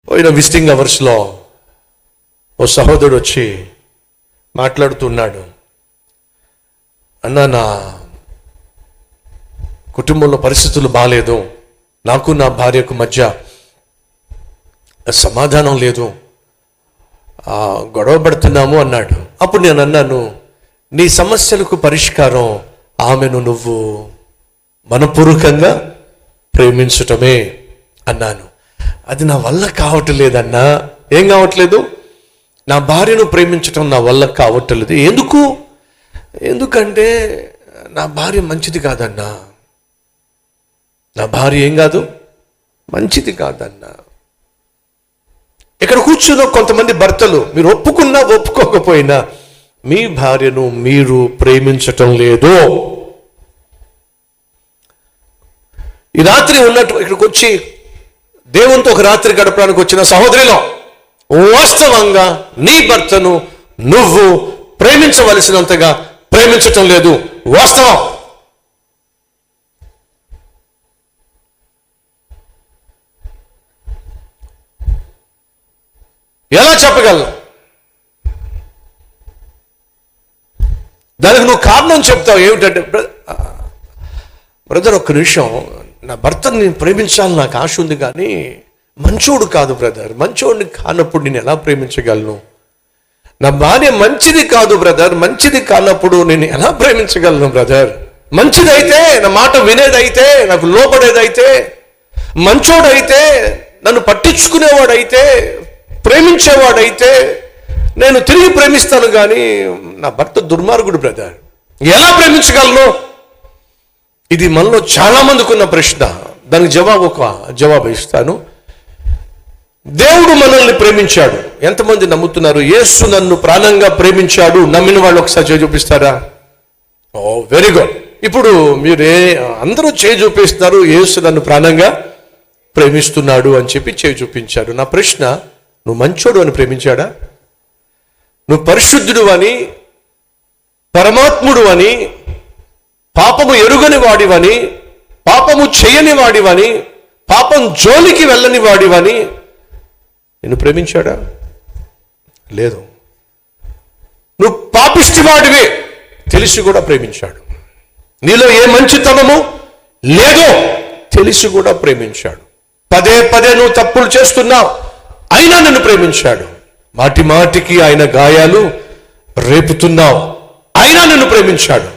పోయిన విజిటింగ్ అవర్స్లో ఓ సహోదరుడు వచ్చి మాట్లాడుతున్నాడు. అన్న, నా కుటుంబంలో పరిస్థితులు బాగాలేదు, నాకు నా భార్యకు మధ్య సమాధానం లేదు, గొడవ పడుతున్నాము అన్నాడు. అప్పుడు నేను అన్నాను, నీ సమస్యలకు పరిష్కారం ఆమెను నువ్వు మనపూర్వకంగా ప్రేమించటమే అన్నాను. అది నా వల్ల కావట్లేదన్నా. ఏం కావట్లేదు? నా భార్యను ప్రేమించటం నా వల్ల కావట్లేదు. ఎందుకంటే నా భార్య మంచిది కాదన్నా. నా భార్య ఏం కాదు, మంచిది కాదన్నా. ఇక్కడ కూర్చున్న కొంతమంది భర్తలు, మీరు ఒప్పుకున్నా ఒప్పుకోకపోయినా మీ భార్యను మీరు ప్రేమించటం లేదు. ఈ రాత్రి ఉన్నట్టు ఇక్కడికి వచ్చి దేవునితో ఒక రాత్రి గడపడానికి వచ్చిన సహోదరిలో, వాస్తవంగా నీ భర్తను నువ్వు ప్రేమించవలసినంతగా ప్రేమించటం లేదు. వాస్తవం. ఎలా చెప్పగలను? దానికి నువ్వు కారణం చెప్తావు. ఏమిటంటే, బ్రదర్ ఒక్క నిమిషం, నా భర్తని నేను ప్రేమించాలని నాకు ఆశ ఉంది, కానీ మంచోడు కాదు బ్రదర్. మంచోడిని కానప్పుడు నేను ఎలా ప్రేమించగలను? నా భార్య మంచిది కాదు బ్రదర్, మంచిది కానప్పుడు నేను ఎలా ప్రేమించగలను బ్రదర్? మంచిదైతే, నా మాట వినేదైతే, నాకు లోపడేదైతే, మంచోడైతే, నన్ను పట్టించుకునేవాడైతే, ప్రేమించేవాడైతే నేను తిరిగి ప్రేమిస్తాను. కానీ నా భర్త దుర్మార్గుడు బ్రదర్, ఎలా ప్రేమించగలను? ఇది మనలో చాలా మందికి ఉన్న ప్రశ్న. దానికి జవాబు ఇస్తాను. దేవుడు మనల్ని ప్రేమించాడు. ఎంతమంది నమ్ముతున్నారు? యేసు నన్ను ప్రాణంగా ప్రేమించాడు. నమ్మిన వాళ్ళు ఒకసారి చూపిస్తారా? ఓ, వెరీ గుడ్. ఇప్పుడు మీరు అందరూ చేయి చూపిస్తున్నారు. యేసు నన్ను ప్రాణంగా ప్రేమిస్తున్నాడు అని చెప్పి చేయి చూపించాడు. నా ప్రశ్న, నువ్వు మంచోడు అని ప్రేమించాడా? నువ్వు పరిశుద్ధుడు అని, పరమాత్ముడు అని, పాపము ఎరుగని వాడివని, పాపము చేయని వాడివని, పాపం జోలికి వెళ్ళని వాడివని నిన్ను ప్రేమించాడా? లేదు. నువ్వు పాపిష్టి వాడివే తెలిసి కూడా ప్రేమించాడు. నీలో ఏ మంచితనము లేదో తెలిసి కూడా ప్రేమించాడు. పదే పదే నువ్వు తప్పులు చేస్తున్నావు, అయినా నిన్ను ప్రేమించాడు. మాటి మాటికి ఆయన గాయాలు రేపుతున్నావు, అయినా నిన్ను ప్రేమించాడు.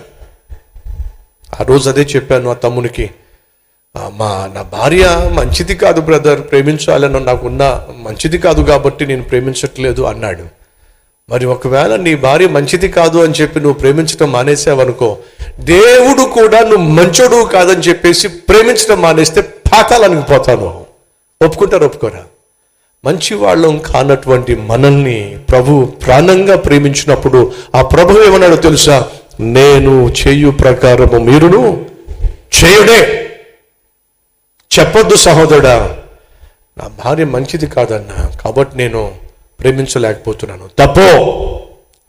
ఆ రోజు అదే చెప్పాను ఆ తమ్మునికి, నా భార్య మంచిది కాదు బ్రదర్, ప్రేమించాలని నాకున్న మంచిది కాదు కాబట్టి నేను ప్రేమించట్లేదు అన్నాడు. మరి ఒకవేళ నీ భార్య మంచిది కాదు అని చెప్పి నువ్వు ప్రేమించడం మానేసావనుకో, దేవుడు కూడా నువ్వు మంచోడు కాదని చెప్పేసి ప్రేమించడం మానేస్తే పాతాళానికి పోతాను. ఒప్పుకుంటారు ఒప్పుకోరా? మంచి వాళ్ళం కానటువంటి మనల్ని ప్రభు ప్రాణంగా ప్రేమించినప్పుడు ఆ ప్రభు ఏమన్నాడో తెలుసా? నేను చేయు ప్రకారము మీరును చేయుడే. చెప్పొద్దు సహోదరుడా, నా భార్య మంచిది కాదన్నా కాబట్టి నేను ప్రేమించలేకపోతున్నాను. తప్పో,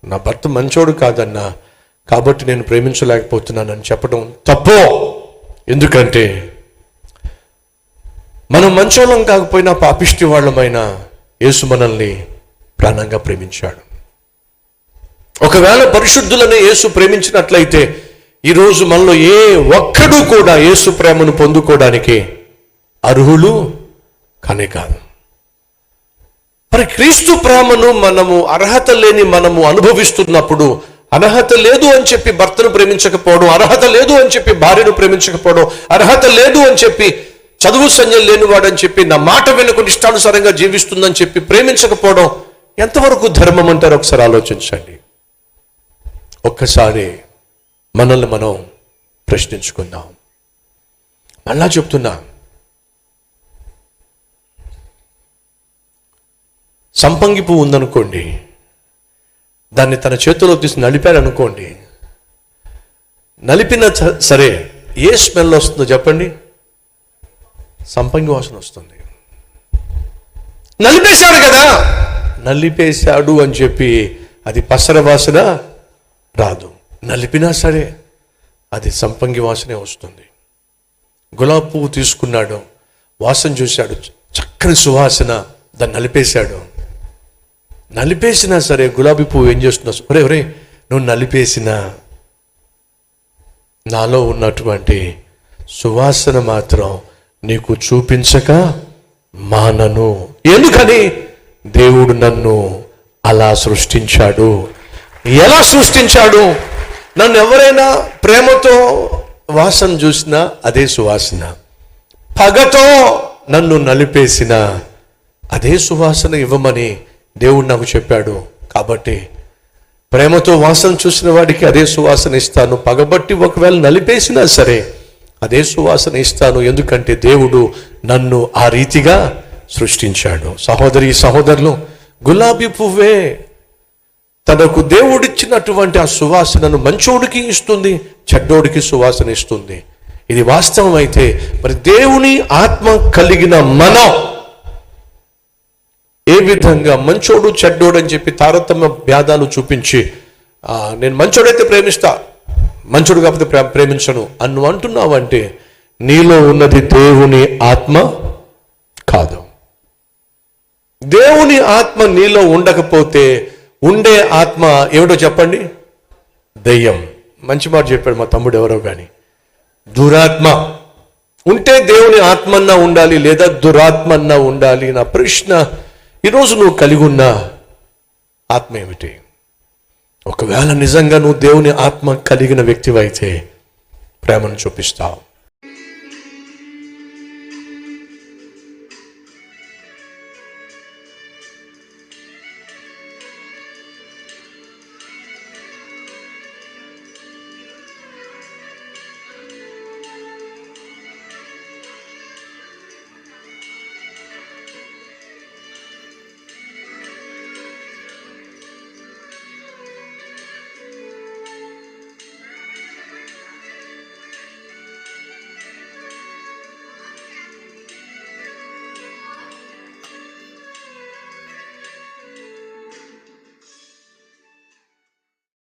నా భర్త మంచోడు కాదన్నా కాబట్టి నేను ప్రేమించలేకపోతున్నానని చెప్పడం తప్పో. ఎందుకంటే మనం మంచోళ్ళం కాకపోయినా పాపిష్టి వాళ్ళమైన యేసు మనల్ని ప్రాణంగా ప్రేమించాడు. ఒకవేళ పరిశుద్ధులని యేసు ప్రేమించినట్లయితే ఈరోజు మనలో ఏ ఒక్కడు కూడా యేసు ప్రేమను పొందుకోవడానికి అర్హులు కానే కాదు. మరి క్రీస్తు ప్రేమను మనము అర్హత లేని మనము అనుభవిస్తున్నప్పుడు, అర్హత లేదు అని చెప్పి భర్తను ప్రేమించకపోవడం, అర్హత లేదు అని చెప్పి భార్యను ప్రేమించకపోవడం, అర్హత లేదు అని చెప్పి చదువు సంజయం లేనివాడని చెప్పి నా మాట వినకుండా ఇష్టానుసారంగా జీవిస్తుందని చెప్పి ప్రేమించకపోవడం ఎంతవరకు ధర్మం అంటారు? ఒకసారి ఆలోచించండి. ఒక్కసారి మనల్ని మనం ప్రశ్నించుకుందాం. మళ్ళా చెప్తున్నా, సంపంగి పువ్వు ఉందనుకోండి, దాన్ని తన చేతిలో తీసి నలిపారనుకోండి, నలిపిన సరే ఏ స్మెల్ వస్తుందో చెప్పండి? సంపంగి వాసన వస్తుంది. నలిపేశాడు కదా, నలిపేశాడు అని చెప్పి అది పసర వాసన రాదు. నలిపినా సరే అది సంపంగి వాసనే వస్తుంది. గులాబీ పువ్వు తీసుకున్నాడు, వాసన చూశాడు, చక్కని సువాసన, దాన్ని నలిపేశాడు. నలిపేసినా సరే గులాబీ పువ్వు ఏం చేస్తున్నావు? ఒరే నువ్వు నలిపేసినా నాలో ఉన్నటువంటి సువాసన మాత్రం నీకు చూపించక మానను. ఎందుకని? దేవుడు నన్ను అలా సృష్టించాడు. ఎలా సృష్టించాడు? నన్ను ఎవరైనా ప్రేమతో వాసన చూసినా అదే సువాసన, పగతో నన్ను నలిపేసిన అదే సువాసన ఇవ్వమని దేవుడు నాకు చెప్పాడు. కాబట్టి ప్రేమతో వాసన చూసిన వాడికి అదే సువాసన ఇస్తాను, పగబట్టి ఒకవేళ నలిపేసినా సరే అదే సువాసన ఇస్తాను. ఎందుకంటే దేవుడు నన్ను ఆ రీతిగా సృష్టించాడు. సహోదరి సహోదరులు, గులాబీ పువ్వే తనకు దేవుడిచ్చినటువంటి ఆ సువాసనను మంచోడికి ఇస్తుంది, చెడ్డోడికి సువాసన ఇస్తుంది. ఇది వాస్తవం అయితే మరి దేవుని ఆత్మ కలిగిన మనం ఏ విధంగా మంచోడు చెడ్డోడు అని చెప్పి తారతమ్య భేదాలు చూపించి నేను మంచోడైతే ప్రేమిస్తా, మంచోడు కాకపోతే ప్రేమించను అన్ను అంటున్నావంటే నీలో ఉన్నది దేవుని ఆత్మ కాదు. దేవుని ఆత్మ నీలో ఉండకపోతే ఉండే ఆత్మ ఏమిటో చెప్పండి? దయ్యం. మంచి మాట చెప్పాడు మా తమ్ముడు ఎవరో కానీ. దురాత్మ. ఉంటే దేవుని ఆత్మన్నా ఉండాలి, లేదా దురాత్మన్నా ఉండాలి. నా ప్రశ్న, ఈరోజు నువ్వు కలిగి ఉన్న ఆత్మ ఏమిటి? ఒకవేళ నిజంగా నువ్వు దేవుని ఆత్మ కలిగిన వ్యక్తివైతే ప్రేమను చూపిస్తావు.